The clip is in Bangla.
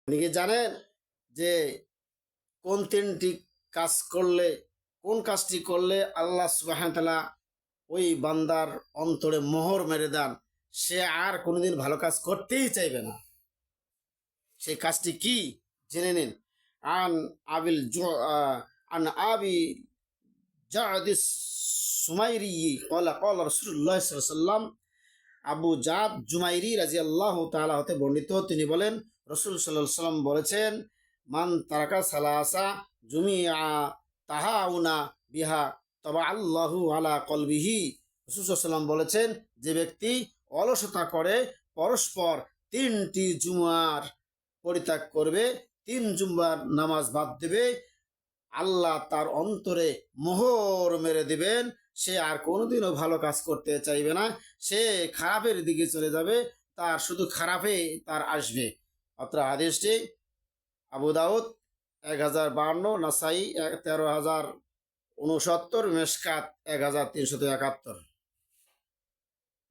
আপনি কি জানেন যে কোন তিনটি কাজ করলে, কোন কাজটি করলে আল্লাহ সুবহানাহু ওয়া তাআলা ওই বান্দার অন্তরে মোহর মেরে দেন, সে আর কোনোদিন ভালো কাজ করতেই চাইবে না? সেই কাজটি কি জেনে নিন। আন আবিল আন আবি জাদিস সুমাইরি ক্বালা ক্বালা রাসূলুল্লাহ সাল্লাল্লাহু আলাইহি ওয়াসাল্লাম, আবু জাদ জুমাইরি রাদিয়াল্লাহু তাআলা হতে বর্ণিত, তিনি বলেন রাসূল সাল্লাল্লাহু আলাইহি ওয়াসাল্লাম বলেছেন, মান তারাকা সালাসা জুমিআ তাহাউনা বিহা তাবা আল্লাহু আলা কলবিহি। রাসূল সাল্লাল্লাহু আলাইহি ওয়াসাল্লাম বলেছেন, যে ব্যক্তি অলসতা করে পরস্পর তিনটি জুমার পরিত্যাগ করবে, তিন জুম্মার নামাজ বাদ দেবে, আল্লাহ তার অন্তরে মোহর মেরে দিবেন, সে আর কোনোদিনও ভালো কাজ করতে চাইবে না, সে খারাপের দিকে চলে যাবে, তার শুধু খারাপে তার আসবে। অত্র হাদিসটি আবু দাউদ 1052, নাসাই 13,069, মেশকাত 1371।